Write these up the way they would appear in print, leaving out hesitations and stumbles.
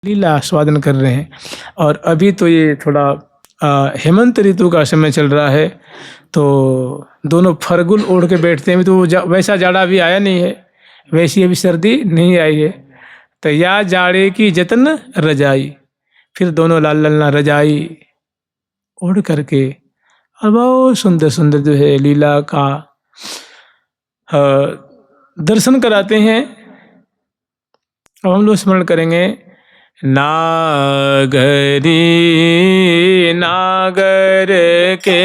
लीला आस्वादन कर रहे हैं। और अभी तो ये थोड़ा हेमंत ऋतु का समय चल रहा है, तो दोनों फरगुल ओढ़ के बैठते हैं। तो वैसा जाड़ा अभी आया नहीं है, वैसी अभी सर्दी नहीं आई है। तो या जाड़े की जतन रजाई, फिर दोनों लाल ललना रजाई ओढ़ करके और बहुत सुंदर सुंदर जो है लीला का दर्शन कराते हैं। अब हम लोग स्मरण करेंगे, नागरी नागर के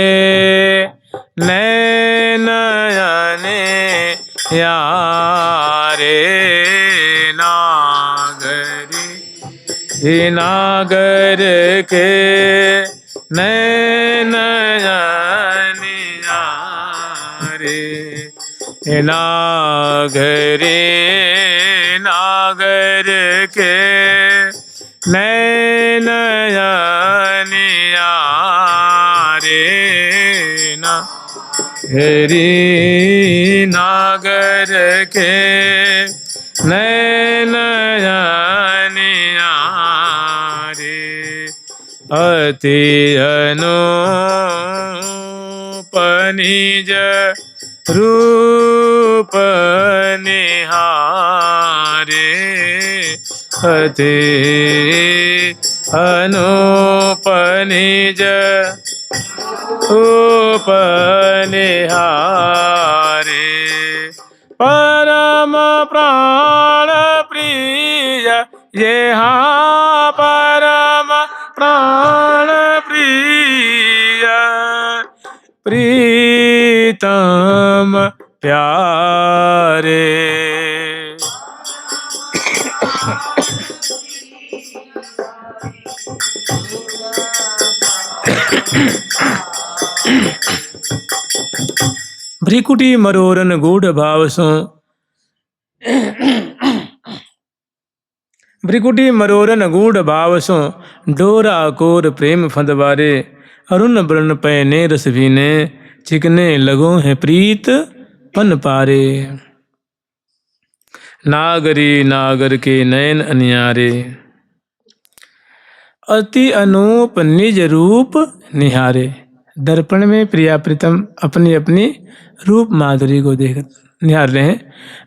नैनयने यारे, नागरी नागर के नैनयने यारे, नागरी नागर के नैनयने यारे, नागरी नागर के नैनयने यारे, अति अनूप निज रूप निहारे, अति अनूप निज रूप निहारे, परम प्राण प्रिय यहाँ परम प्राण प्रिय, प्रीतम प्यारे। भ्रिकुटी मरोरन गूढ़ भाव सो, भ्रिकुटी मरोरन गूढ़ भाव सो डोरा कोर प्रेम फंदवारे, अरुण वर्ण पैने रस भीने चिकने लगो है प्रीत पन पारे, नागरी नागर के नयन अनियारे, अति अनूप निज रूप निहारे। दर्पण में प्रिया प्रीतम अपनी अपनी रूप माधुरी को देख निहार रहे हैं।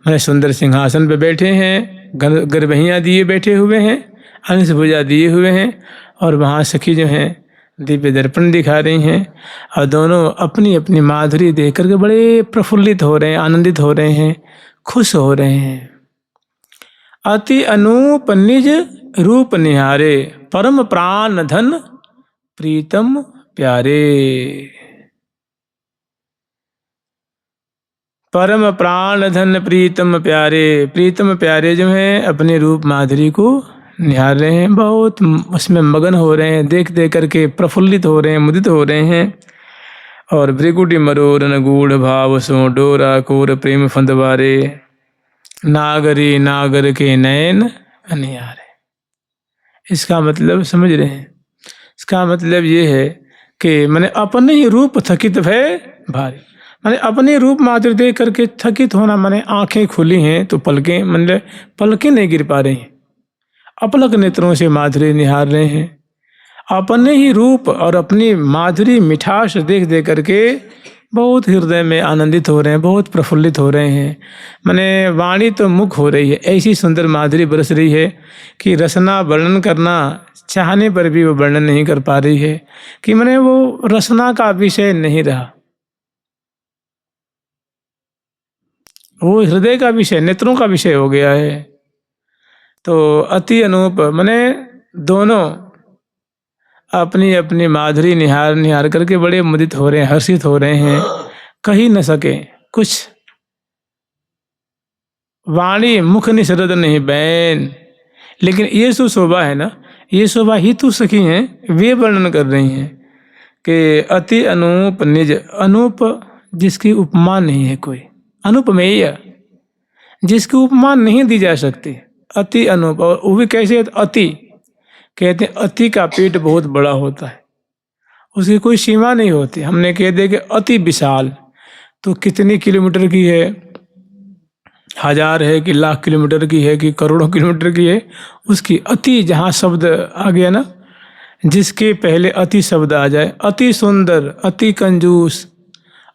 मैंने सुंदर सिंहासन पे बैठे हैं, गर्भहियाँ दिए बैठे हुए हैं, अंश भुजा दिए हुए हैं, और वहाँ सखी जो हैं दिव्य दर्पण दिखा रही हैं, और दोनों अपनी अपनी माधुरी देख करके बड़े प्रफुल्लित हो रहे हैं, आनंदित हो रहे हैं, खुश हो रहे हैं। अति अनूप निज रूप निहारे, परम प्राण धन प्रीतम प्यारे, परम प्राण धन प्रीतम प्यारे। प्रीतम प्यारे जो हैं अपने रूप माधुरी को निहार रहे हैं, बहुत उसमें मगन हो रहे हैं, देख देख करके प्रफुल्लित हो रहे हैं, मुदित हो रहे हैं। और भ्रिकुटी मरोरन गूढ़ भाव सो डोरा कोर प्रेम फंदवारे, नागरी नागर के नयन अनियारे। इसका मतलब समझ रहे हैं? इसका मतलब ये है कि मैंने अपने ही रूप थकित भय भारी, मैंने अपने रूप माधुरी देख करके थकित होना, मैंने आंखें खुली हैं तो पलकें मतलब पलकें नहीं गिर पा रही हैं, अपलक नेत्रों से माधुरी निहार रहे हैं। अपने ही रूप और अपनी माधुरी मिठास देख देख करके बहुत हृदय में आनंदित हो रहे हैं, बहुत प्रफुल्लित हो रहे हैं। मैंने वाणी तो मुख हो रही है, ऐसी सुंदर माधुरी बरस रही है कि रसना वर्णन करना चाहने पर भी वो वर्णन नहीं कर पा रही है, कि मैंने वो रसना का विषय नहीं रहा, वो हृदय का विषय, नेत्रों का विषय हो गया है। तो अति अनूप मैंने दोनों अपनी अपनी माधुरी निहार निहार करके बड़े मुदित हो रहे हैं, हर्षित हो रहे हैं, कही न सके कुछ, वाणी मुख निसरद नहीं बैन। लेकिन ये जो शोभा है ना, ये शोभा ही तो सखी हैं, वे वर्णन कर रही हैं कि अति अनूप निज, अनूप जिसकी उपमा नहीं है कोई, अनुपमेय जिसकी उपमा नहीं दी जा सकती, अति अनूप। और वो भी कैसे? अति कहते हैं अति का पेट बहुत बड़ा होता है, उसकी कोई सीमा नहीं होती। हमने कह दिया कि अति विशाल, तो कितने किलोमीटर की है, हजार है कि लाख किलोमीटर की है कि करोड़ों किलोमीटर की है, उसकी अति जहाँ शब्द आ गया ना, जिसके पहले अति शब्द आ जाए, अति सुंदर, अति कंजूस,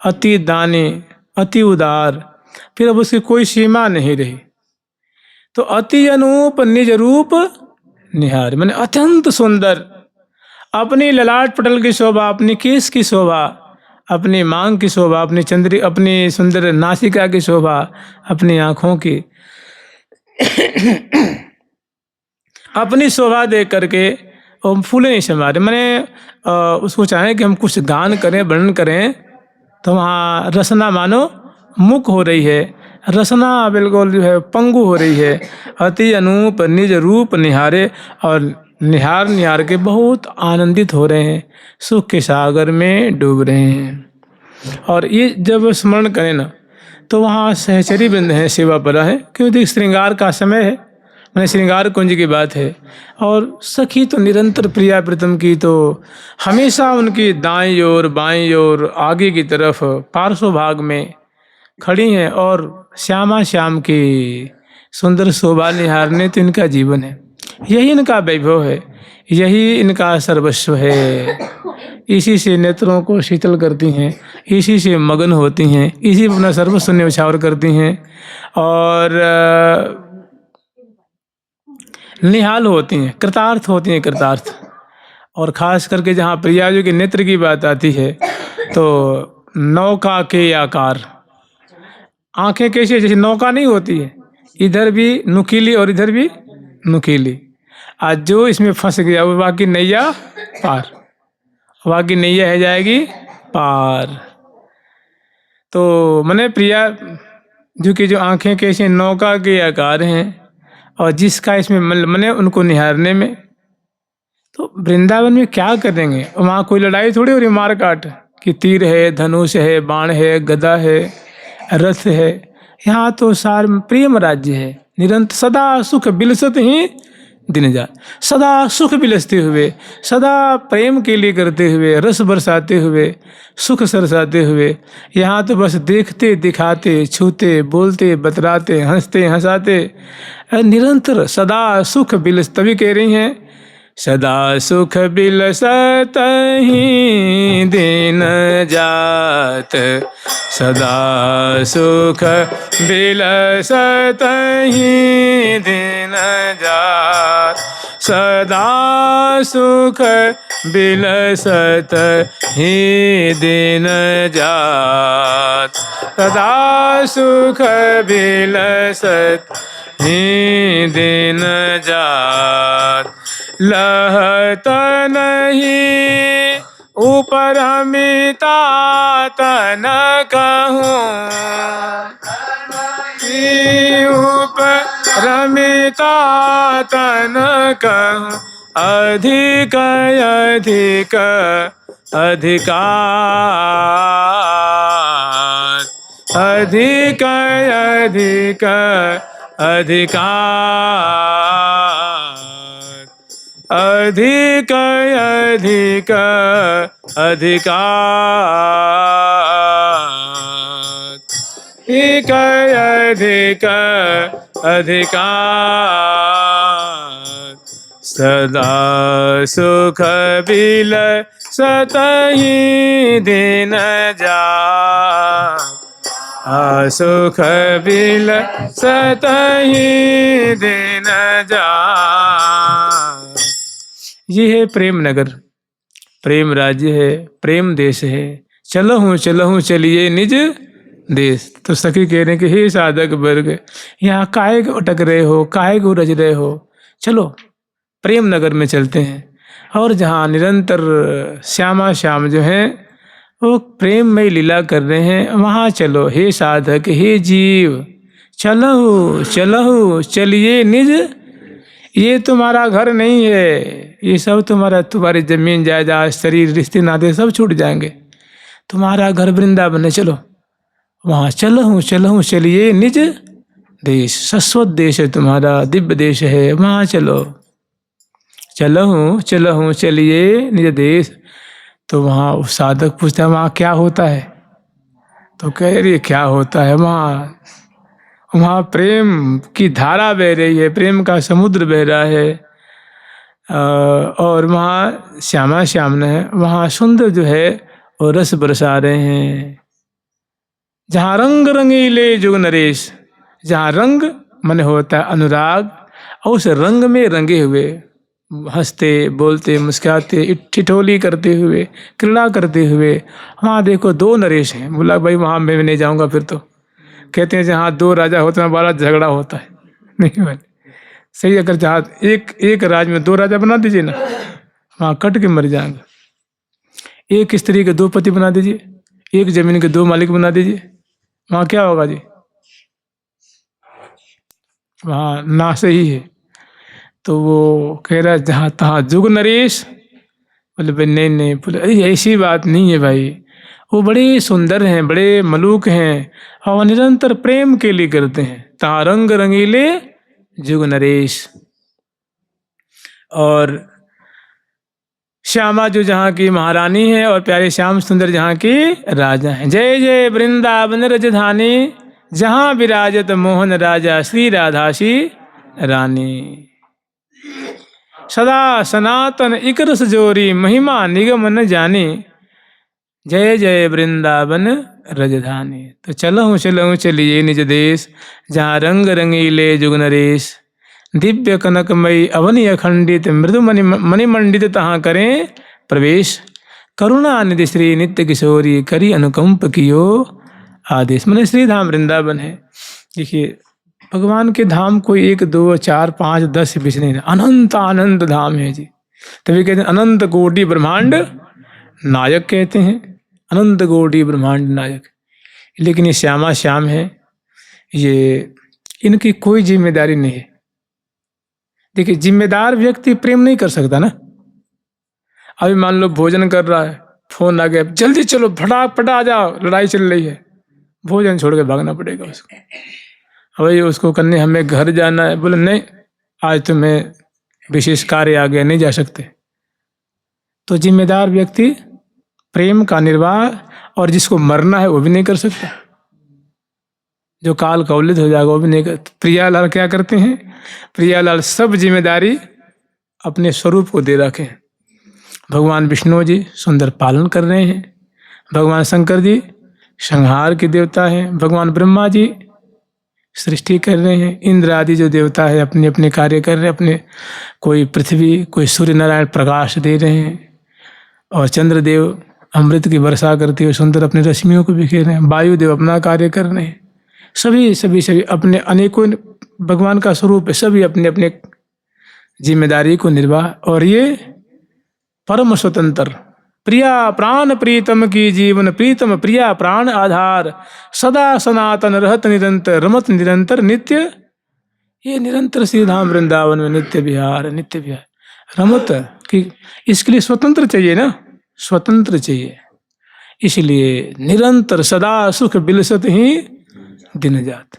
अति दानी, अति उदार, फिर अब उसकी कोई सीमा नहीं रही। तो अति अनूप निज रूप निहार, माने अत्यंत सुंदर, अपनी ललाट पटल की शोभा, अपनी केश की शोभा, अपनी मांग की शोभा, अपनी सुंदर नासिका की शोभा, अपनी आँखों की अपनी शोभा देख करके वो फूले नहीं समा रहे। मैंने उसको चाहे कि हम कुछ गान करें, वर्णन करें, तो वहाँ रसना मानो मुक हो रही है, रसना बिल्कुल जो है पंगु हो रही है। अति अनूप निज रूप निहारे, और निहार निहार के बहुत आनंदित हो रहे हैं, सुख के सागर में डूब रहे हैं। और ये जब स्मरण करें ना, तो वहाँ सहचरी वृंद हैं, सेवा परा है, क्योंकि श्रृंगार का समय है, मैंने श्रृंगार कुंज की बात है। और सखी तो निरंतर प्रिया प्रीतम की तो हमेशा उनकी दाईं ओर बाईं ओर आगे की तरफ पार्श्व भाग में खड़ी हैं, और श्यामा श्याम की सुंदर शोभा निहारने तो इनका जीवन है, यही इनका वैभव है, यही इनका सर्वस्व है। इसी से नेत्रों को शीतल करती हैं, इसी से मगन होती हैं, इसी पर अपना सर्वस्व न्यौछावर करती हैं, और निहाल होती हैं, कृतार्थ होती हैं, कृतार्थ। और ख़ास करके जहाँ प्रियाजू के नेत्र की बात आती है, तो नौका के आकार, आंखें कैसी, जैसे नौका नहीं होती है, इधर भी नुकीली और इधर भी नुकीली। आज जो इसमें फंस गया वो बाकी नैया पार, बाकी नैया है जाएगी पार। तो मने प्रिया जो कि जो आंखें कैसे नौका के आकार हैं, और जिसका इसमें मने उनको निहारने में, तो वृंदावन में क्या करेंगे, वहाँ कोई लड़ाई थोड़ी हो रही, मार काट कि तीर है, धनुष है, बाण है, गदा है, रथ है। यहाँ तो सार प्रेम राज्य है, निरंतर सदा सुख बिलसत ही दिन जा, सदा सुख बिलसते हुए, सदा प्रेम के लिए करते हुए, रस बरसाते हुए, सुख सरसाते हुए। यहाँ तो बस देखते दिखाते, छूते बोलते बतराते, हंसते हंसाते, निरंतर सदा सुख बिलस। तभी कह रही हैं, सदा सुख बिलसत ही दिन जात, सदा सुख बिलसत ही दिन जात, सदा सुख बिलसत ही दिन जात, सदा सुख बिलसत ही दिन जात। लहत नहीं ऊपर अमिता तन कहूँ, ऊपर अमिता तन कहूँ, अधिक अधिक अधिकार, अधिक अधिक अधिकार, अधिक अधिक अधिकार, अधिक अधिक अधिकार, सदा सुख बिलसत ही दिन जात, सुख बिलसत ही दिन जात। ये है प्रेम नगर, प्रेम राज्य है, प्रेम देश है। चलहूँ चलहूँ चलिए निज देश। तो सखी कह रहे हैं कि हे साधक वर्ग, यहाँ काहे को अटक रहे हो, काहे को रज रहे हो, चलो प्रेम नगर में चलते हैं। और जहाँ निरंतर श्यामा श्याम जो हैं वो प्रेम में लीला कर रहे हैं, वहाँ चलो हे साधक, हे जीव, चलहु चलहु चलिए निज। ये तुम्हारा घर नहीं है, ये सब तुम्हारी जमीन जायदाद शरीर रिश्ते नाते सब छूट जाएंगे। तुम्हारा घर वृंदावन है, चलो वहाँ चलहु चलहु चलिए निज देश। शाश्वत देश है तुम्हारा, दिव्य देश है, वहाँ चलो। चलहु चलहु चलिए निज देश। तो वहाँ उस साधक पूछता है वहाँ क्या होता है, तो कह रही क्या होता है, वहाँ वहाँ प्रेम की धारा बह रही है, प्रेम का समुद्र बह रहा है। और वहाँ श्यामा श्याम है, वहाँ सुंदर जो है वो रस बरसा रहे हैं। जहाँ रंग रंगीले जुग नरेश, जहाँ रंग मन होता है अनुराग, और उस रंग में रंगे हुए हंसते बोलते मुस्कुराते ठिठोली करते हुए क्रीड़ा करते हुए, वहाँ देखो दो नरेश हैं। बोला भाई वहाँ मैं नहीं जाऊँगा फिर तो। कहते हैं जहाँ दो राजा होते हैं बड़ा झगड़ा होता है। नहीं भाई सही, अगर जहाँ एक राज में दो राजा बना दीजिए ना, वहाँ कट के मर जाएंगे। एक स्त्री के दो पति बना दीजिए, एक जमीन के दो मालिक बना दीजिए, वहाँ क्या होगा जी? वहाँ नाश ही है। तो वो कह रहा है जहाँ तहाँ जुग नरेश। बोले भाई नहीं नहीं, बोले अरे ऐसी बात नहीं है भाई, वो बड़े सुंदर हैं, बड़े मलूक हैं, और निरंतर प्रेम के लिए करते हैं। तहाँ रंग रंगीले जुग नरेश। और श्यामा जो जहाँ की महारानी है और प्यारे श्याम सुंदर जहाँ के राजा हैं। जय जय वृंदावन राजधानी, जहाँ विराजत मोहन राजा श्री राधासी रानी। सदा सनातन इक रस जोरी, महिमा निगम न जाने, जय जय वृंदावन राजधानी। तो चलऊँ चलिए निज देश, जहाँ रंग रंगीले जुग नरेश। दिव्य कनकमयी अवनि अखंडित, मृदु मणिमंडित तहाँ करें प्रवेश। करुणा निधि श्री नित्य किशोरी, करी अनुकंप कियो आदेश। मैंने श्री धाम वृंदावन है। देखिए भगवान के धाम कोई 1 2 4 5 10 बीच नहीं, अनंत अनंत धाम है जी। तभी कहते हैं अनंत कोटि ब्रह्मांड नायक, कहते हैं अनंत कोटि ब्रह्मांड नायक। लेकिन ये श्यामा श्याम है, ये इनकी कोई जिम्मेदारी नहीं है। देखिए जिम्मेदार व्यक्ति प्रेम नहीं कर सकता ना। अभी मान लो भोजन कर रहा है, फोन आ गया, जल्दी चलो फटाफट आ जाओ, लड़ाई चल रही है, भोजन छोड़ के भागना पड़ेगा उसको। वही उसको करने हमें घर जाना है, बोले नहीं आज तुम्हें विशेष कार्य आ गया, नहीं जा सकते। तो जिम्मेदार व्यक्ति प्रेम का निर्वाह, और जिसको मरना है वो भी नहीं कर सकता। जो काल कवलित हो जाएगा वो भी नहीं कर। प्रियालाल क्या करते हैं? प्रियालाल सब जिम्मेदारी अपने स्वरूप को दे रखे। भगवान विष्णु जी सुंदर पालन कर रहे हैं, भगवान शंकर जी संहार के देवता हैं, भगवान ब्रह्मा जी सृष्टि कर रहे हैं, इंद्र आदि जो देवता है अपने अपने कार्य कर रहे हैं। अपने कोई पृथ्वी, कोई सूर्य नारायण प्रकाश दे रहे हैं, और चंद्रदेव अमृत की वर्षा करते हुए सुंदर अपने रश्मियों को बिखेर रहे हैं, वायुदेव अपना कार्य कर रहे हैं। सभी अपने अनेकों भगवान का स्वरूप है, सभी अपने अपने जिम्मेदारी को निर्वाह। और ये परम स्वतंत्र, प्रिया प्राण प्रीतम की जीवन प्रीतम, प्रिया प्राण आधार, सदा सनातन रहत निरंतर, रमत निरंतर नित्य। ये निरंतर श्री धाम वृंदावन में नित्य विहार, नित्य विहार रमत कि इसके लिए स्वतंत्र चाहिए ना, स्वतंत्र चाहिए। इसलिए निरंतर सदा सुख बिलसत ही दिन जात।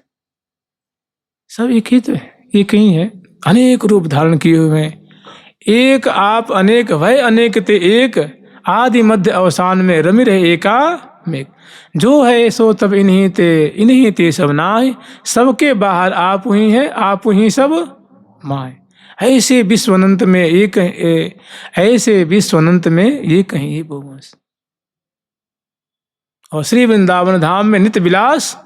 सब एक ही तो है, एक ही है, अनेक रूप धारण किए हुए हैं। एक आप अनेक भय अनेक ते एक, आदि मध्य अवसान में रमि रहे एका में। जो है सो तब इन्हीं ते सब नाय, सबके बाहर आप ही हैं, आप ही सब माय। ऐसे विश्वअनंत में एक, ऐसे विश्वअनंत में ये कहीं बहुवंश। और श्री वृंदावन धाम में नित्य विलास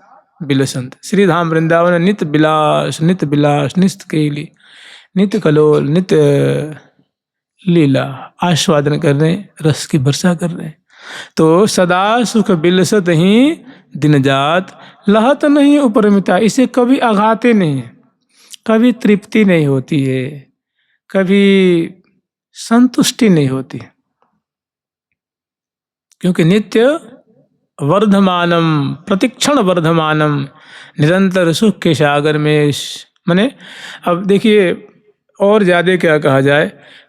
बिलसंत। श्री धाम वृंदावन नित्य विलास, नित्य विलास, नित्य केली, नित्य कलोल, नित्य लीला आस्वादन कर रहे हैं, रस की वर्षा कर रहे हैं। तो सदा सुख बिलसत ही दिन जात, लहत नहीं उपरमिता। इसे कभी आघाते नहीं, कभी तृप्ति नहीं होती है, कभी संतुष्टि नहीं होती, क्योंकि नित्य वर्धमानम, प्रतिक्षण वर्धमानम, निरंतर सुख के सागर में। माने अब देखिए और ज्यादा क्या कहा जाए,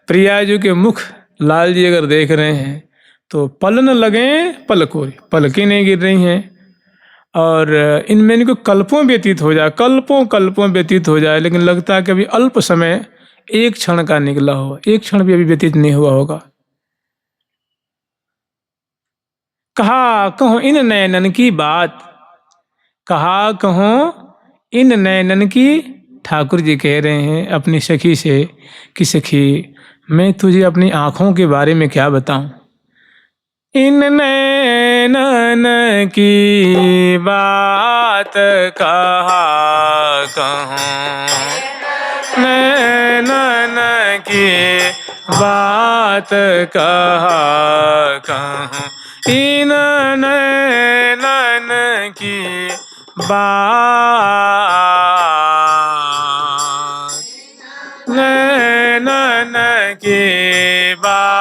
प्रिया जी के मुख लाल जी अगर देख रहे हैं तो पल न लगे पलकों, पलकें नहीं गिर रही हैं, और इनमें इनको कल्पों व्यतीत हो जाए, कल्पों व्यतीत हो जाए, लेकिन लगता है कि अभी अल्प समय एक क्षण का निकला हो, एक क्षण भी अभी व्यतीत नहीं हुआ होगा। कहा कहूँ इन नयनन की बात, कहा कहूँ इन नैनन की, ठाकुर जी कह रहे हैं अपनी सखी से कि सखी मैं तुझे अपनी आँखों के बारे में क्या बताऊं। इन नैनन की बात कहा कहूँ, नैनन की बात कहा कहूँ, इन नैनन की बात, नैनन की बात,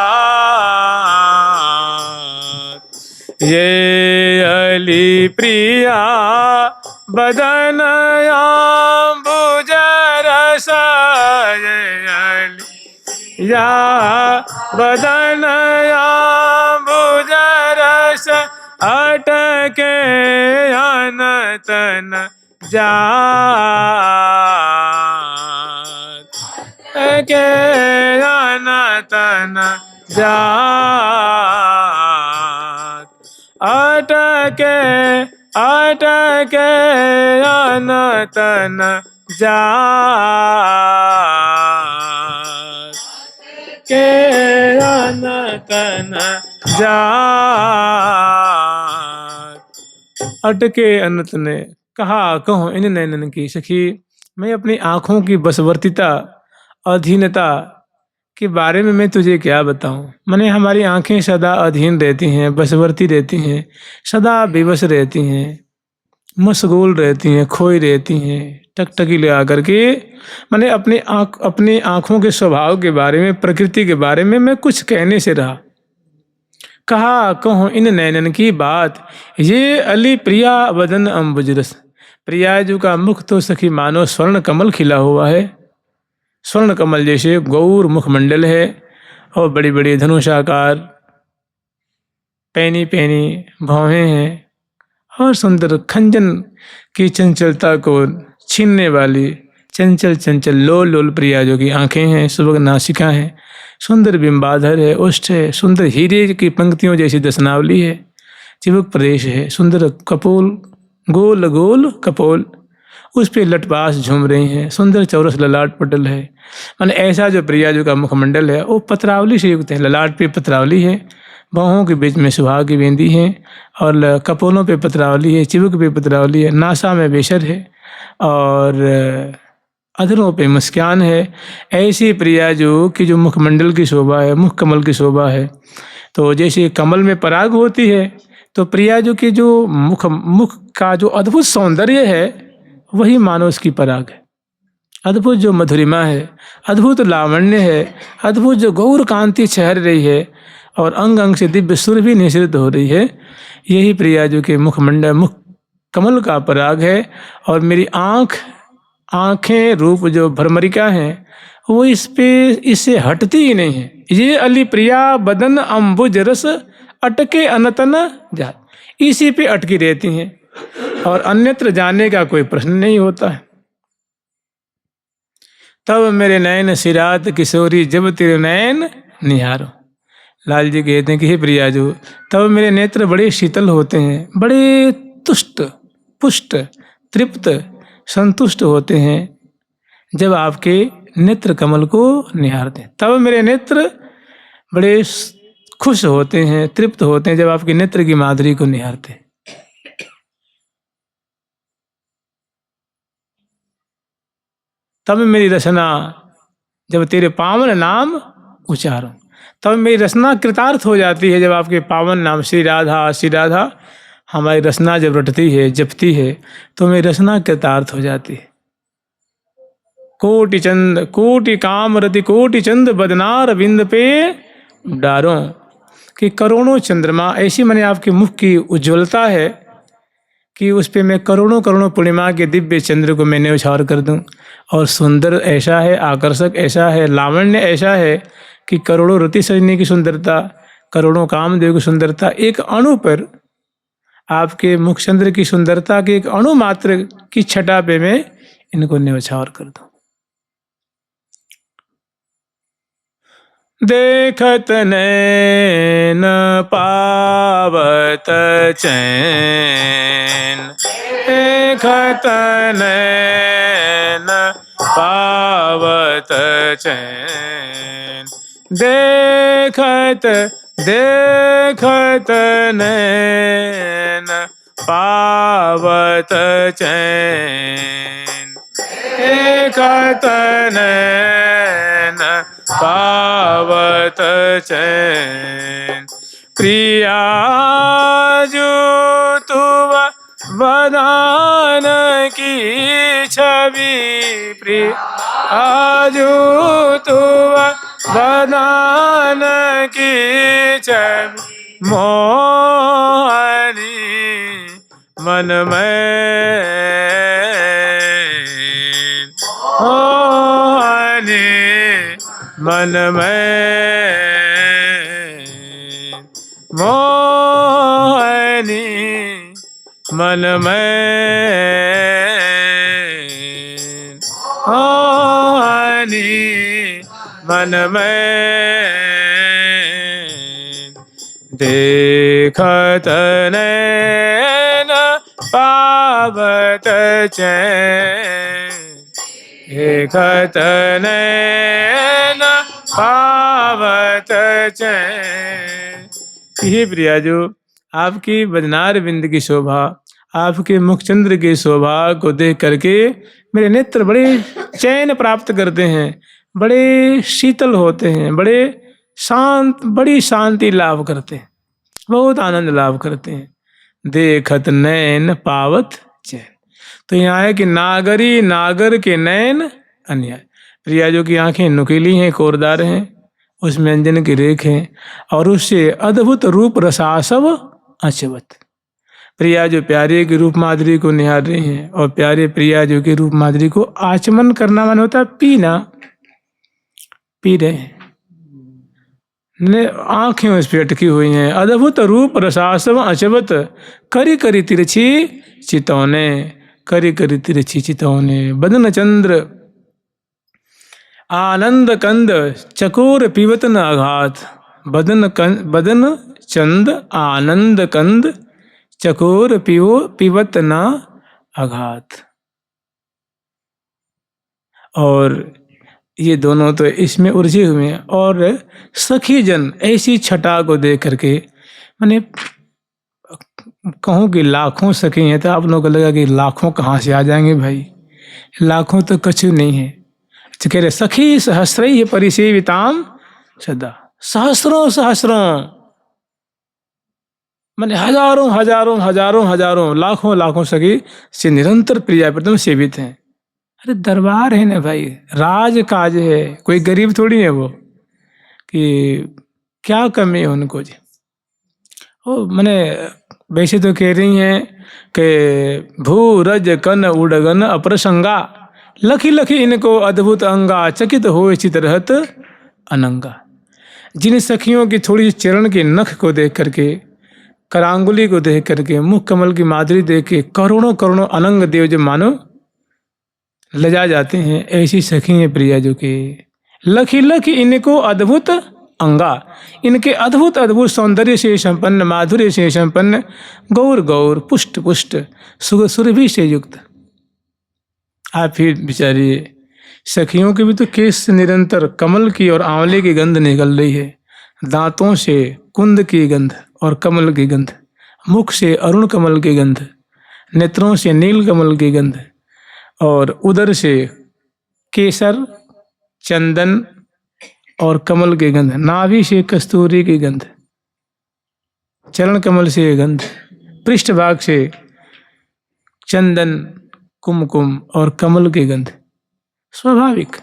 ये अली प्रिया बदन अम्बुज रस, ये अली या बदन अम्बुज रस, अटके अनतन जात, के अनतन जात, अटके अटके अनतन जात, के अनतन जात, अटके अनंत ने कहा कहूँ इन नैनन की सखी। मैं अपनी आँखों की बसवर्तीता, अधीनता के बारे में मैं तुझे क्या बताऊं। माने हमारी आँखें सदा अधीन रहती हैं, बसवर्ती रहती हैं, सदा बेबस रहती हैं, मशगूल रहती हैं, खोई रहती हैं, टकटकी लगा करके। माने अपनी आँखों के स्वभाव के बारे में, प्रकृति के बारे में मैं कुछ कहने से रहा। कहा कहूँ इन नैनन की बात, ये अली प्रिया वदन अम्बुजरस। प्रिया जी का मुख तो सखी मानो स्वर्ण कमल खिला हुआ है, स्वर्ण कमल जैसे गौर मुखमंडल है, और बड़ी बड़ी धनुषाकार पैनी पैनी भौहें हैं, और सुंदर खंजन की चंचलता को छीनने वाली चंचल चंचल लोल लोल प्रिया जो की आंखें हैं, सुबह नासिका हैं, सुंदर बिंबाधर है, ओष्ठ है, सुंदर हीरे की पंक्तियों जैसी दसनावली है, चिबुक प्रदेश है, सुंदर कपोल, गोल गोल कपोल, उस पे लटबास झूम रही हैं, सुंदर चौरस ललाट पटल है। माने ऐसा जो प्रिया जो का मुखमंडल है वो पत्रावली से युक्त है। ललाट पे पत्रावली है, बाहों के बीच में सुहाग की बिंदी है, और कपोलों पे पत्रावली है, चिबुक पे पत्रावली है, नासा में बेशर है, और अधरों पे मुस्कान है। ऐसी प्रिया जो कि जो मुखमंडल की शोभा है, मुख कमल की शोभा है। तो जैसे कमल में पराग होती है, तो प्रिया जो की जो मुख का जो अद्भुत सौंदर्य है वही मानो उसकी पराग है। अद्भुत जो मधुरिमा है, अद्भुत लावण्य है, अद्भुत जो गौर कांति छहर रही है, और अंग अंग से दिव्य सुर भी निश्रित हो रही है, यही प्रिया जो के मुखमंडल मुख कमल का पराग है। और मेरी आँखें रूप जो भ्रमरिका हैं वो इस पे इससे हटती ही नहीं है। ये अली प्रिया बदन अम्बुज रस, अटके अनतन जात, इसी पे अटकी रहती हैं, और अन्यत्र जाने का कोई प्रश्न नहीं होता है। तब मेरे नैन सिरात किशोरी, जब तेरे नैन निहारो। लाल जी कहते हैं कि हे प्रिया जो, तब मेरे नेत्र बड़े शीतल होते हैं, बड़े तुष्ट पुष्ट तृप्त संतुष्ट होते हैं जब आपके नेत्र कमल को निहारते हैं। तब मेरे नेत्र बड़े खुश होते हैं, तृप्त होते हैं जब आपके नेत्र की माधुरी को निहारते हैं। तब मेरी रचना, जब तेरे पावन नाम उच्चारो, तब मेरी रचना कृतार्थ हो जाती है। जब आपके पावन नाम श्री राधा, श्री राधा हमारी रचना जब रटती है, जपती है, तो मेरी रचना कृतार्थ हो जाती है। कोटि चंद कोटि काम रति, कोटि चंद बदनार बिंद पे डारो, कि करोड़ों चंद्रमा ऐसी मैंने आपके मुख की उज्ज्वलता है कि उस पे मैं करोड़ों करोड़ों पूर्णिमा के दिव्य चंद्र को मैंने उछावर कर दूं। और सुंदर ऐसा है, आकर्षक ऐसा है, लावण्य ऐसा है कि करोड़ों रति सजने की सुंदरता, करोड़ों कामदेव की सुंदरता, एक अणु पर आपके मुख चंद्र की सुंदरता के एक अणु मात्र की छटा पे मैं इनको न्यौछावर कर दूं। देखत नैन पावत चैन, देखत नैन पावत चैन, देखत देखत नैन पावत चैन, देखत नैन पावत चैन। प्रिया जो तुव बदान की छवि, प्रिया जो तुव बदान की छवि, मोहनी मन में, मोहनी मन में, मोहनी मन में, मोहनी मन में। देखत नैन पावत चैन, देखत नैन पावत चैन। हे प्रिया जो आपकी बदनार बिंद की शोभा, आपके मुखचंद्र की शोभा को देख करके मेरे नेत्र बड़े चैन प्राप्त करते हैं, बड़े शीतल होते हैं, बड़े शांत, बड़ी शांति लाभ करते हैं, बहुत आनंद लाभ करते हैं। देखत नैन पावत चैन, तो यहाँ है कि नागरी नागर के नैन अन्याय। प्रिया जो की आंखें नुकीली हैं, कोरदार हैं, उसमें अंजन की रेख है, और उससे अद्भुत रूप रसासव अचवत। प्रिया जो प्यारे की रूप माधुरी को निहार रही हैं, और प्यारे प्रिया जो की रूप माधुरी को आचमन करना मन होता है पीना, पी रहे हैं, आंखें उस पर अटकी हुई हैं। अद्भुत रूप रसासव अचवत, करी करी तिरछी चितौने, करी करी तिरछी चितौने। बदन चंद्र आनंद कंद चकोर पीवत न आघात, बदन चंद आनंद कंद चकोर पीवत न आघात। और ये दोनों तो इसमें उलझे हुए हैं। और सखी जन ऐसी छटा को देख करके, मैंने कहूँ कि लाखों सखी हैं, तो आप लोगों को लगा कि लाखों कहाँ से आ जाएंगे भाई, लाखों तो कछु नहीं है। तो कह रहे सखी सहस्रैः परिसेविताम सदा, सहस्रों सहस्रों, मैंने हजारों हजारों हजारों हजारों लाखों लाखों सखी से निरंतर प्रिया प्रीतम सेवित हैं। अरे दरबार है ना भाई, राज काज है, कोई गरीब थोड़ी है वो कि क्या कमी है उनको जी। ओ मैंने वैसे तो कह रही हैं कि भू रज कन उड़गन अप्रसंगा, लखी लखी इनको अद्भुत अंगा, चकित हो चित रहत अनंगा। जिन सखियों की थोड़ी चरण के नख को देख करके, करांगुली को देख करके, मुख कमल की माधुरी देख के करोड़ों करोड़ों अनंग देव जो मानो लजा जाते हैं, ऐसी सखी हैं प्रिया जो कि लखी लखी इनको अद्भुत अंगा, इनके अद्भुत अद्भुत सौंदर्य से संपन्न, माधुर्य से संपन्न, गौर गौर पुष्ट पुष्ट सुरभि से युक्त। आप फिर बिचारिए सखियों के भी तो केस निरंतर कमल की और आंवले की गंध निकल रही है, दांतों से कुंद की गंध और कमल की गंध, मुख से अरुण कमल की गंध, नेत्रों से नील कमल की गंध, और उदर से केसर चंदन और कमल की गंध, नाभि से कस्तूरी की गंध, चरण कमल से गंध, पृष्ठभाग से चंदन कुमकुम और कमल की गंध। स्वाभाविक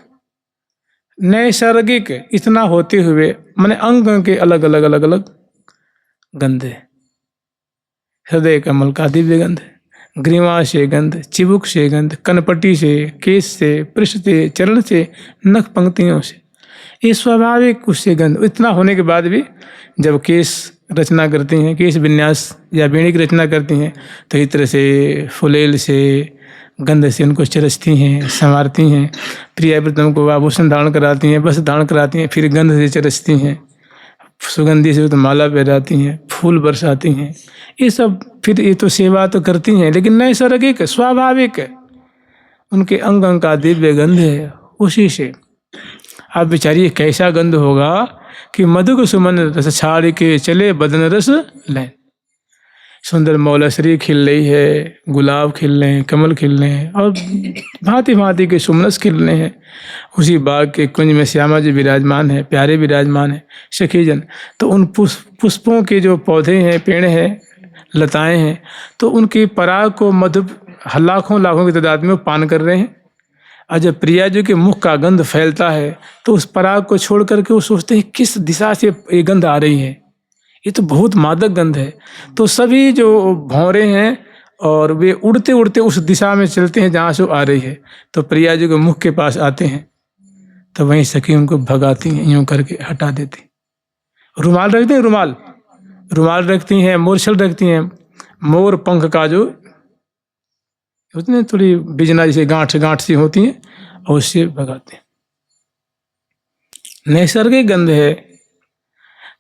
नैसर्गिक इतना होते हुए मैंने अंग के अलग अलग अलग अलग गंध है। हृदय कमल का दिव्य गंध, ग्रीवा से गंध, चिबुक से गंध, कनपटी से, केस से, पृष्ठ से, चरण से, नख पंक्तियों से, ये स्वाभाविक उससे गंध। इतना होने के बाद भी जब केस रचना करती हैं, केस विन्यास या बीड़ी की रचना करती हैं, तो इस तरह से फुलेल से गंध से उनको चरसती हैं, संवारती हैं। प्रिया प्रीतम को आभूषण धारण कराती हैं, वस्त्र धारण कराती हैं, फिर गंध से चरसती हैं, सुगंधी से तो माला पहनाती हैं, फूल बरसाती हैं, ये सब। फिर ये तो सेवा तो करती हैं, लेकिन नैसर्गिक स्वाभाविक है, उनके अंग अंग का दिव्य गंध है उसी से। आप विचारिए कैसा गंध होगा कि मधु को सुमन रस छाड़ के चले बदन रस लें। सुंदर मौलसरी खिल रही है, गुलाब खिल रहे हैं, कमल खिल रहे हैं, और भांति भांति के सुमनस खिल रहे हैं। उसी बाग के कुंज में श्यामा जी विराजमान है, प्यारे विराजमान है, सखीजन। तो उन पुष्पों के जो पौधे हैं, पेड़ हैं, लताएं हैं, तो उनकी पराग को मधु लाखों लाखों की तादाद में पान कर रहे हैं। और जब प्रिया जी के मुख का गंध फैलता है तो उस पराग को छोड़ करके वो सोचते हैं किस दिशा से ये गंध आ रही है, ये तो बहुत मादक गंध है। तो सभी जो भौरे हैं और वे उड़ते उड़ते उस दिशा में चलते हैं जहाँ से वो आ रही है। तो प्रिया जी के मुख के पास आते हैं, तो वहीं सखी उनको भगाती हैं, यूँ करके हटा देती। रुमाल रखती हैं, रुमाल रखती हैं, मूर्छल रखती हैं, मोर पंख का जो उसने थोड़ी बिजना जैसे गांठ सी होती हैं, और उससे भगाते हैं। नैसर्गिक गंध है।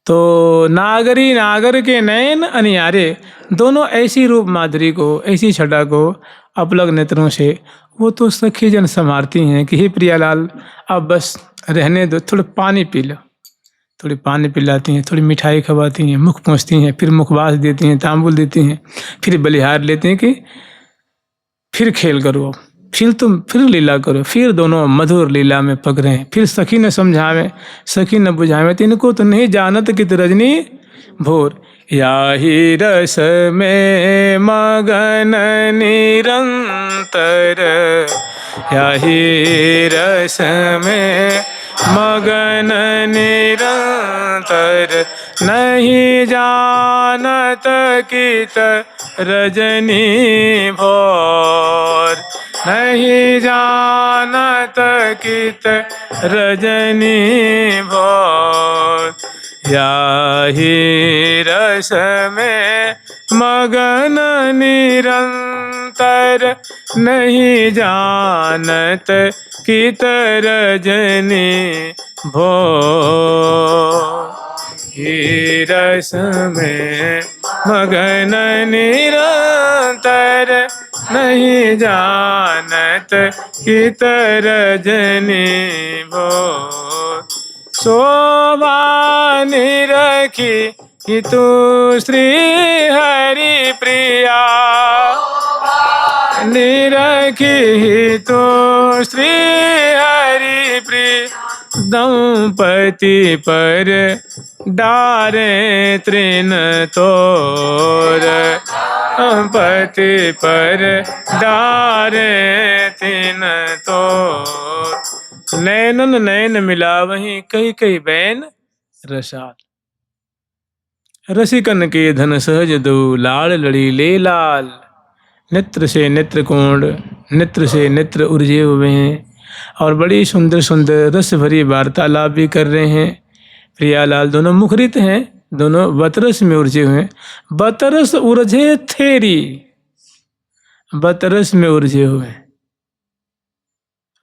तो नागरी नागर के नयन अनियारे, दोनों ऐसी रूप माधुरी को, ऐसी छटा को अपलग नेत्रों से वो तो सखी जन संवारती हैं कि हे प्रियालाल अब बस रहने दो, थोड़ा पानी पी लो। थोड़ी पानी पिलाती हैं, थोड़ी मिठाई खवाती हैं, मुख पोंछती हैं, फिर मुखवास देती हैं, तांबुल देती हैं, फिर बलिहार लेते हैं कि फिर खेल करो, फिर लीला करो। फिर दोनों मधुर लीला में पकड़े हैं। फिर सखी न समझावे, सखी न बुझावे, तिनको तो नहीं जानत कित रजनी भोर। याही रस में मगन निरंतर, याही रस में मगन निरंतर, नहीं जानत कित रजनी भोर, नहीं जानत कित रजनी भोर। याही रस में मगन निरंतर, नहीं जानत कित रजनी भोर। ही रस में मगन निरंतर, नहीं जानत कित रजनी भोर। शोभा निरखी कि तू श्री हरि प्रिया, निरखी तो श्री हरि प्रिय। दंपति पर डारे तृण तोर, दंपति पर डारे तृण तोर। नैनन नैन मिला वहीं कई कई बैन रसाल, रसिकन के धन सहज दो लाल लड़ी ले लाल। नेत्र से नेत्र कोण, नेत्र से नेत्र उर्जे हुए हैं, और बड़ी सुंदर सुंदर रस भरी वार्तालाप भी कर रहे हैं। प्रियालाल दोनों मुखरित हैं, दोनों बतरस में उर्जे हुए हैं। बतरस उर्जे थेरी, बतरस में उर्जे हुए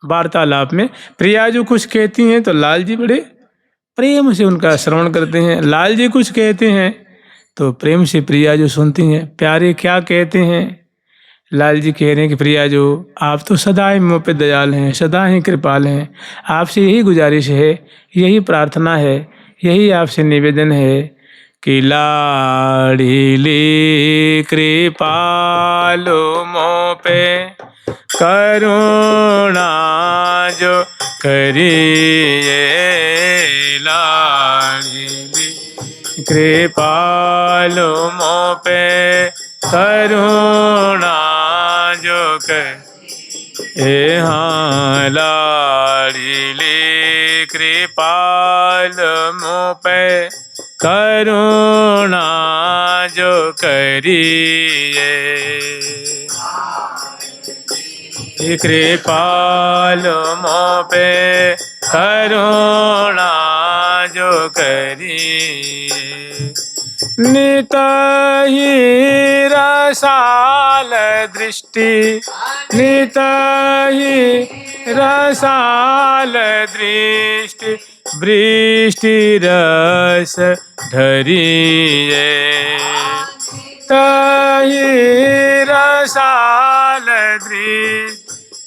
वार्तालाप में। प्रिया जो कुछ कहती हैं तो लाल जी बड़े प्रेम से उनका श्रवण करते हैं। लाल जी कुछ कहते हैं तो प्रेम से प्रिया जो सुनती हैं। प्यारे क्या कहते हैं? लाल जी कह रहे हैं कि प्रिया जो आप तो सदा ही मुँह पे दयाल हैं, सदा ही कृपाल हैं। आपसे यही गुजारिश है, यही प्रार्थना है, यही आपसे निवेदन है कि लाडली कृपालो मोह पे करुणा जो करिए। लाडली कृपालो मोह पे करुणा जो कर। हाँ लाडली कृपाल मोह पे करुणा जो करिए। कृपाल मोह पे करुणा जो करिए। नित ही रसाल दृष्टि, नित ही रसाल दृष्टि वृष्टि रस ढरिए तहि रसाल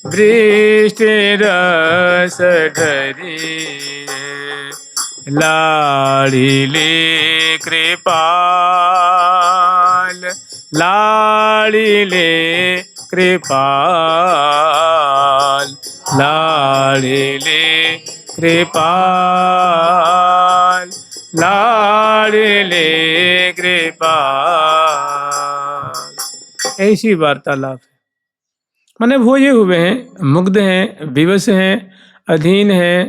वृष्टि रस ढरिए लाड़िले कृपाल लाड़िले कृपाल लाड़िले कृपाल लाड़िले कृपाल। ऐसी वार्तालाप है। माने भोजे हुए हैं, मुग्ध हैं, विवश हैं, अधीन हैं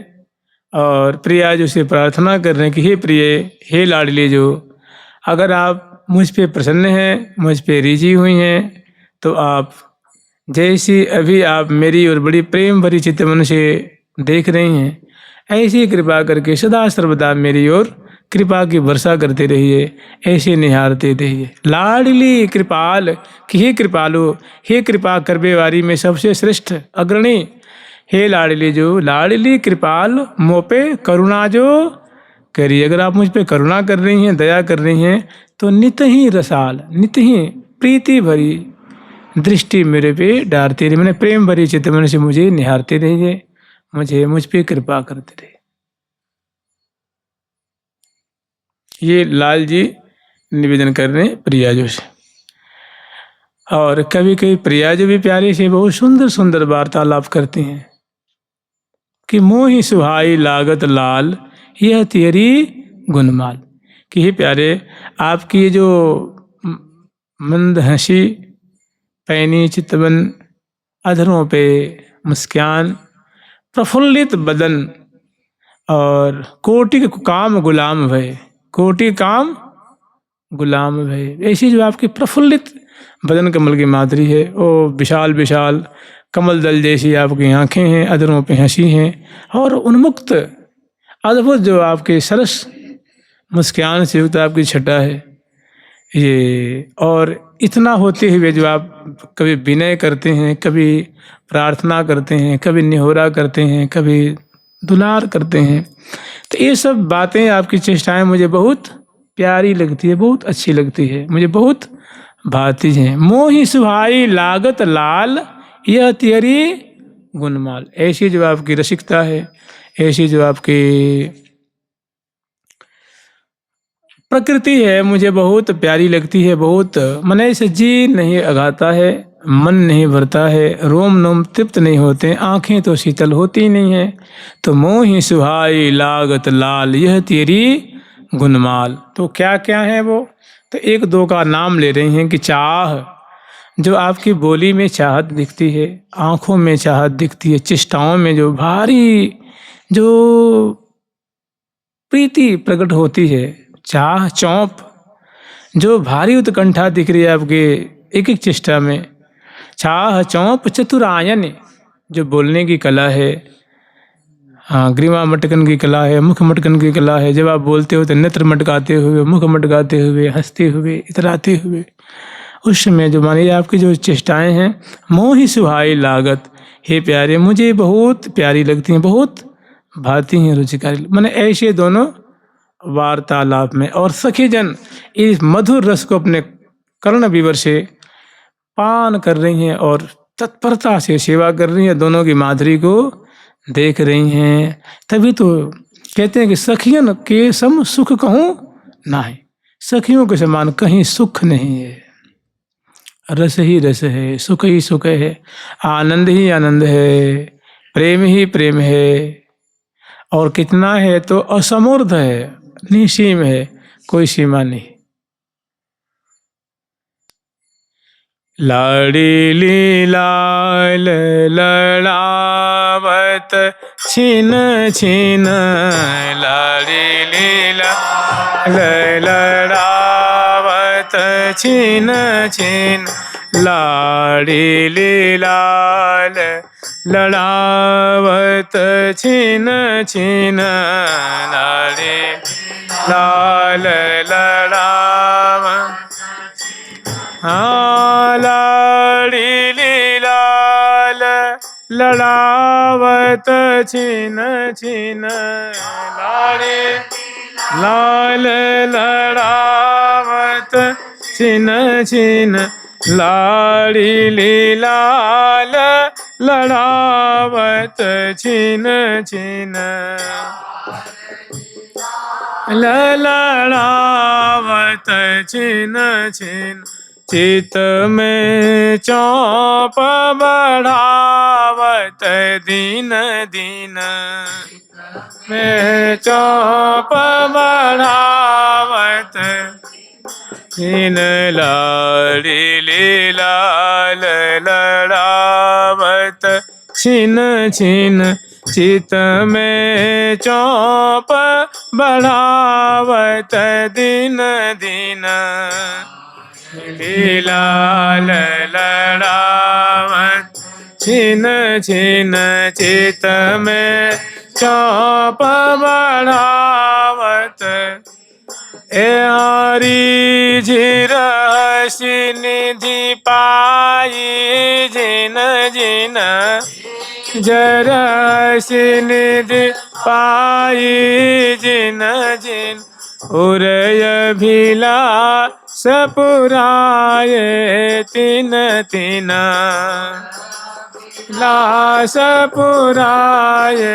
और प्रिया जो से प्रार्थना कर रहे हैं कि हे प्रिय, हे लाडली, जो अगर आप मुझ पे प्रसन्न हैं, मुझ पे रिझी हुई हैं, तो आप जैसी अभी आप मेरी और बड़ी प्रेम भरी चित्त मन से देख रही हैं, ऐसी कृपा करके सदा सर्वदा मेरी ओर कृपा की वर्षा करते रहिए, ऐसे निहारते रहिए। लाडली कृपाल कि हे कृपालु, हे कृपा करबे वारी में सबसे श्रेष्ठ अग्रणी, हे लाडली जो लाडली कृपाल मोपे करुणा जो करिए। अगर आप मुझ पे करुणा कर रही हैं, दया कर रही हैं, तो नित ही रसाल, नित ही प्रीति भरी दृष्टि मेरे पे डालते रहिए, मैंने प्रेम भरी चित्त मन से मुझे निहारते रहिए, मुझ पे कृपा करते रहिए। ये लाल जी निवेदन कर रहे हैं प्रियाजो से। और कभी कभी प्रियाजो भी प्यारे से बहुत सुंदर सुंदर वार्तालाप करते हैं कि मोहि सुहाई लागत लाल यह तेरी गुणमाल। कि हे प्यारे, आपकी ये जो मंद हंसी, पैनी चितवन, अधरों पे मुस्कान, प्रफुल्लित बदन और कोटि काम गुलाम भय, कोटि काम गुलाम भय, ऐसी जो आपकी प्रफुल्लित बदन कमल की माधुरी है, वो विशाल विशाल कमल दल जैसी आपकी आंखें हैं, अधरों पे हंसी हैं और उन्मुक्त अद्भुत जो आपके सरस मुस्कान से युक्त आपकी छटा है ये। और इतना होते हुए जो आप कभी विनय करते हैं, कभी प्रार्थना करते हैं, कभी निहोरा करते हैं, कभी दुलार करते हैं, तो ये सब बातें, आपकी चेष्टाएं मुझे बहुत प्यारी लगती है, बहुत अच्छी लगती है, मुझे बहुत भाती हैं। मोहि सुहाई लागत लाल यह तेरी गुणमाल। ऐसी जो आपकी रसिकता है, ऐसी जो आपकी प्रकृति है, मुझे बहुत प्यारी लगती है। बहुत मन ऐसे जी नहीं अगाता है, मन नहीं भरता है, रोम नोम तृप्त नहीं होते, आंखें तो शीतल होती नहीं है। तो मोहि सुहाई लागत लाल यह तेरी गुणमाल। तो क्या क्या है वो? तो एक दो का नाम ले रही हैं कि चाह, जो आपकी बोली में चाहत दिखती है, आंखों में चाहत दिखती है, चेष्टाओं में जो भारी जो प्रीति प्रकट होती है, चाह चौंप, जो भारी उत्कंठा दिख रही है आपके एक एक चेष्टा में। चाह चौंप चतुरायन, जो बोलने की कला है, हाँ, ग्रीवा मटकन की कला है, मुख मटकन की कला है। जब आप बोलते हो तो नेत्र मटकाते हुए, मुख मटकाते हुए, हंसते हुए, इतराते हुए, उस समय जो मानिए आपकी जो चेष्टाएं हैं, मोहि सुहाई लागत, हे प्यारे, मुझे बहुत प्यारी लगती हैं, बहुत भाती हैं, रुचिकारी। मैंने ऐसे दोनों वार्तालाप में और सखी जन इस मधुर रस को अपने कर्ण विवर से पान कर रही हैं और तत्परता से सेवा कर रही हैं, दोनों की माधुरी को देख रही हैं। तभी तो कहते हैं कि सखियन के सम सुख कहूँ नहीं, सखियों के समान कहीं सुख नहीं है। रस ही रस है, सुख ही सुख है, आनंद ही आनंद है, प्रेम ही प्रेम है। और कितना है तो असमूर्ध है, निसीम है, कोई सीमा नहीं। लाडली लाल लड़ावत छिन छिन, लाडली लाल लड़ावत छिन छिन, लाडली लाल लड़ावत छिन छिन, लाडली लाल लड़ावत, हाँ, लाडली लाल लड़ावत छीन छीन लाड़े लाल लड़ावत छीन छीन लाड़ी लाल लड़ावत छीन छीन लड़ावत छीन छीन चित में चौप बढ़ावत दीन दीन में चौप बढ़ावत छीन लाड़ी लाल लड़ावत छीन छीन चित में चौप बढ़ावत दिन दिन लाल लड़ावत छीन छीन चित में चौप बढ़ावत हरी झिर निधि पाई जिन जिन जर निधि पाई जिन जिन उरय भिला सपुराए तीन तीन लास पुराए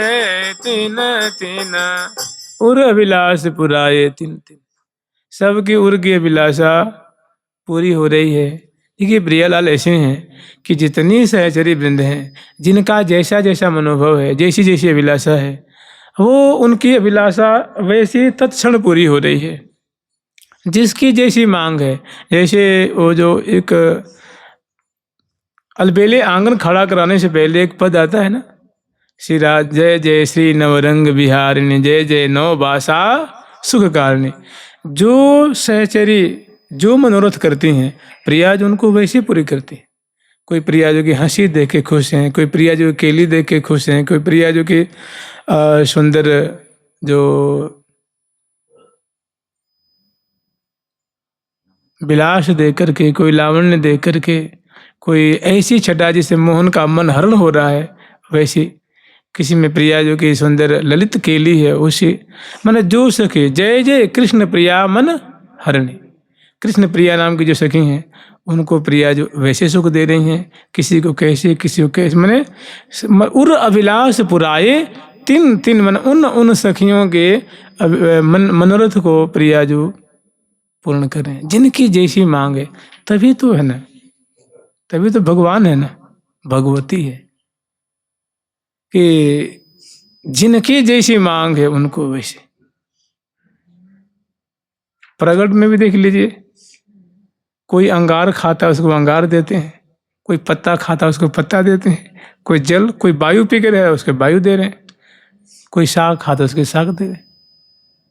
तीन तीन उर अभिलाष पुराए तीन तीन। सबकी उर की अभिलाषा पूरी हो रही है। देखिए प्रियालाल ऐसे हैं कि जितनी सहचरी वृंद हैं जिनका जैसा जैसा मनोभव है जैसी जैसी अभिलाषा है वो उनकी अभिलाषा वैसी तत्क्षण पूरी हो रही है। जिसकी जैसी मांग है, जैसे वो जो एक अलबेले आंगन खड़ा कराने से पहले एक पद आता है ना, श्री राज जय जय श्री नवरंग बिहारिणी जय जय नव बासा सुख कारिणी। जो सहचरी जो मनोरथ करती हैं प्रिया जो उनको वैसे पूरी करती है। कोई प्रिया जो कि हंसी देख के खुश हैं, कोई प्रिया जो केली देख के खुश हैं, कोई प्रिया जो कि सुंदर जो विलास देख करके, कोई लावण्य देख करके, कोई ऐसी छटा जिससे मोहन का मन हरण हो रहा है, वैसी किसी में प्रिया जो कि सुंदर ललित केली है उसी मन जो सके जय जय कृष्ण प्रिया मन हरणी। कृष्ण प्रिया नाम की जो सखी हैं उनको प्रिया जो वैसे सुख दे रही हैं, किसी को कैसे किसी को कैसे, मैंने उर अभिलाष पुराए तीन तीन मन उन सखियों के मनोरथ को प्रिया जो पूर्ण करें। जिनकी जैसी मांग है तभी तो है ना, तभी तो भगवान है ना, भगवती है कि जिनकी जैसी मांग है उनको वैसे। प्रगट में भी देख लीजिए, कोई अंगार खाता है उसको अंगार देते हैं, कोई पत्ता खाता है उसको पत्ता देते हैं, कोई जल कोई वायु पी के रहे है उसके वायु दे रहे हैं, कोई साग खाता है उसके साग दे रहे हैं।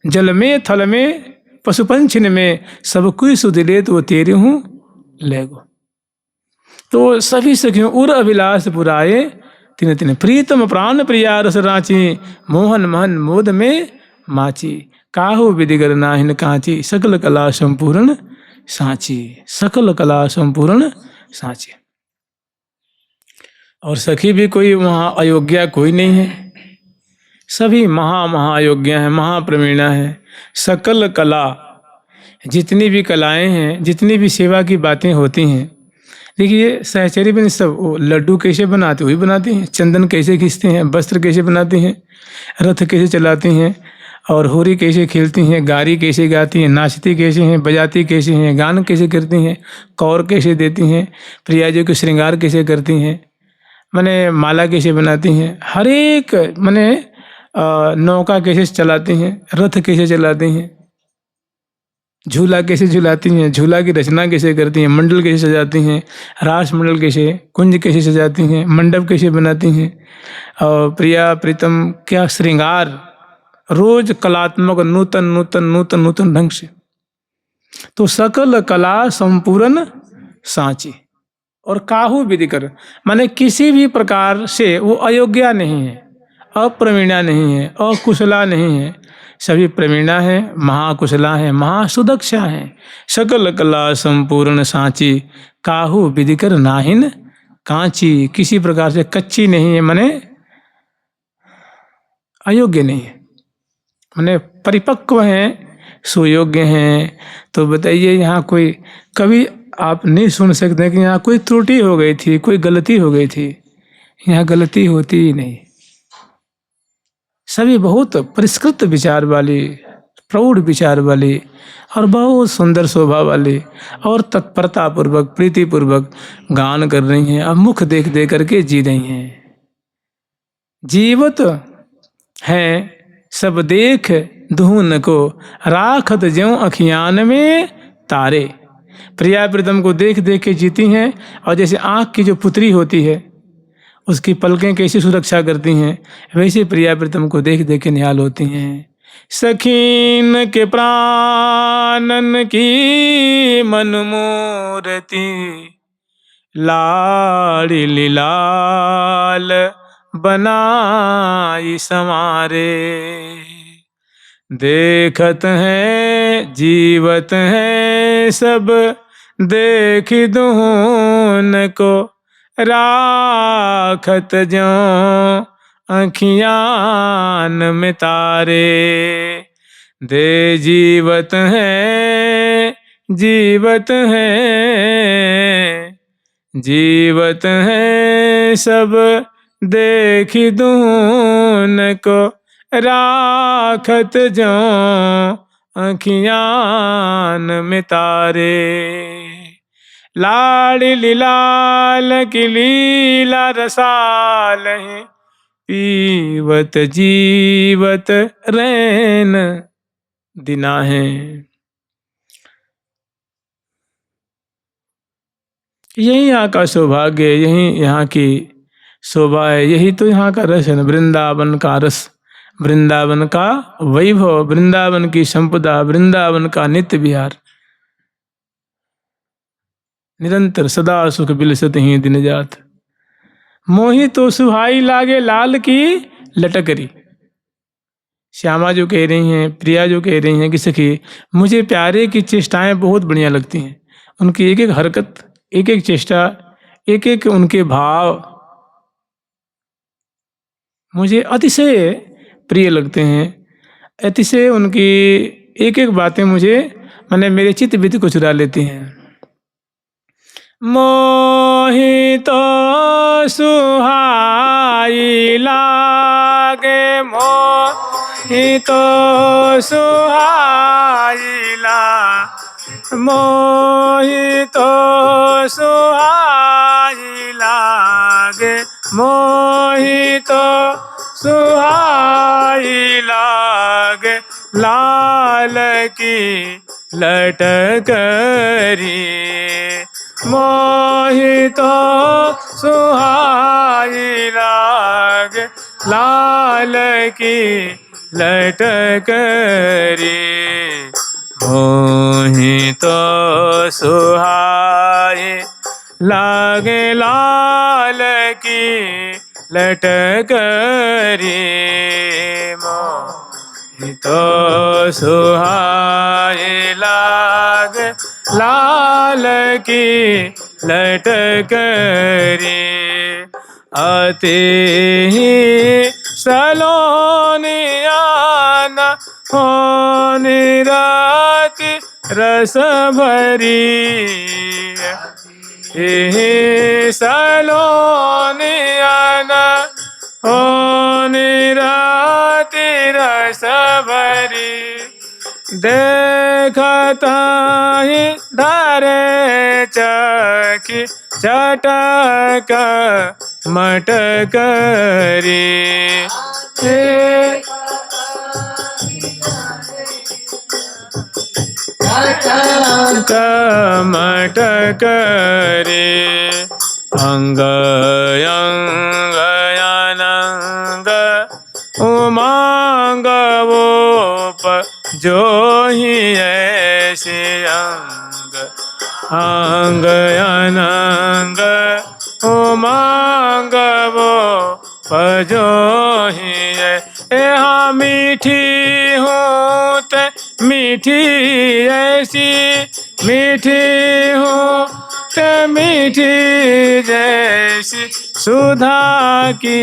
जल में थल में पशु पंछिन में सब कोई सुध ले तो वो तेरे हूँ ले गो। तो सभी सखियों उर अभिलाष पुराए तीन तीन प्रीतम प्राण प्रिया रस रांची मोहन महन मोद में माची काहू विधिगर नाहिन कांची सकल कला संपूर्ण सांची सकल कला संपूर्ण सांची। और सखी भी कोई वहाँ अयोग्या कोई नहीं है, सभी महायोग्या हैं, महाप्रवीणा हैं। सकल कला जितनी भी कलाएं हैं, जितनी भी सेवा की बातें होती हैं, देखिए सहचरी में सब लड्डू कैसे बनाते वही बनाती हैं, चंदन कैसे खींचते हैं, वस्त्र कैसे बनाती हैं, रथ कैसे चलाती हैं, और होरी कैसे खेलती हैं, गारी कैसे गाती हैं, नाचती कैसे हैं, बजाती कैसे हैं, गान कैसे करती हैं, कौर कैसे देती हैं, प्रिया जी को श्रृंगार कैसे करती हैं, माने माला कैसे बनाती हैं, हर एक माने नौका कैसे चलाती हैं, रथ कैसे चलाती हैं, झूला कैसे झूलाती हैं, झूला की रचना कैसे करती हैं, मंडल कैसे सजाती हैं, रास मंडल कैसे, कुंज कैसे सजाती हैं, मंडप कैसे बनाती हैं, और प्रिया प्रीतम क्या श्रृंगार रोज कलात्मक नूतन नूतन नूतन नूतन ढंग से। तो सकल कला संपूर्ण सांची। और काहू विधिकर माने किसी भी प्रकार से वो अयोग्या नहीं है, अप्रवीणा नहीं है, अकुशला नहीं है, सभी प्रवीणा है, महाकुशला है, महासुदक्षा है। सकल कला संपूर्ण सांची काहू विधिकर नाहिन कांची, किसी प्रकार से कच्ची नहीं है, माने अयोग्य नहीं है, माने परिपक्व हैं, सुयोग्य हैं। तो बताइए यहाँ कोई कभी आप नहीं सुन सकते कि यहाँ कोई त्रुटि हो गई थी, कोई गलती हो गई थी। यहाँ गलती होती ही नहीं। सभी बहुत परिष्कृत विचार वाली, प्रौढ़ विचार वाली और बहुत सुंदर शोभा वाली और तत्परता पूर्वक, प्रीति पूर्वक गान कर रही हैं और मुख देख दे करके जी रही हैं। जीवत है सब देख धुन को, राखत ज्यों अखियान में तारे। प्रिया प्रीतम को देख देख के जीती हैं, और जैसे आँख की जो पुतरी होती है उसकी पलकें कैसी सुरक्षा करती हैं, वैसे प्रिया प्रीतम को देख देख के निहाल होती हैं। सखीन के प्राणन की मनमूर्ति, लाड़ी लाल बनाई समारे। देखत हैं जीवत हैं सब, देख दुहन को, राखत ज्यों अखियान में तारे। दे जीवत हैं, जीवत हैं, जीवत हैं सब, देख दुहन को, राखत ज्यों अखियान में तारे। लाड़ी लाल की लीला रसाल है, पीवत जीवत रैन दिना है। यही यहाँ का सौभाग्य, यही यहाँ की शोभा है, यही तो यहाँ का रस है ना, वृंदावन का रस, वृंदावन का वैभव, वृंदावन की संपदा, वृंदावन का नित्य विहार। निरंतर सदा सुख बिलसत ही दिन जात, मोहि तो सुहाई लागे लाल की लटकरी। श्यामा जो कह रही हैं, प्रिया जो कह रही हैं कि सखी मुझे प्यारे की चेष्टाएं बहुत बढ़िया लगती हैं। उनकी एक एक हरकत, एक एक चेष्टा, एक एक उनके भाव मुझे अतिशय प्रिय लगते हैं। अतिशय उनकी एक एक बातें मुझे माने मेरे चित्त वित्त को चुरा लेती हैं। मोहि तो सुहाई लागे, मोहि तो सुहाई लागे, मोहि तो सुहाई लागे, मोहि तो सुहाई लागे, लाल की लटकरी। मोहि तो सुहाई लागे, लाल की लटकरी। मोहि तो सुहाई लागे, लाल की लटकरी। मोहि तो सुहाई लागे, लाल की लटकरी। अति ही सलोनियान होनी राति रस भरी। सलोनियान होनी राति रस भरी। देखता ही धरे चकी चटक मटकरी। मटकरी। अंग अंग अनंग उमंग वो जो ही ऐसे अंग अंग अनंग उमंग वो जो ही है। यहाँ मीठी हूँ ते मीठी ऐसी, मीठी हूँ ते मीठी जैसी, सुधा की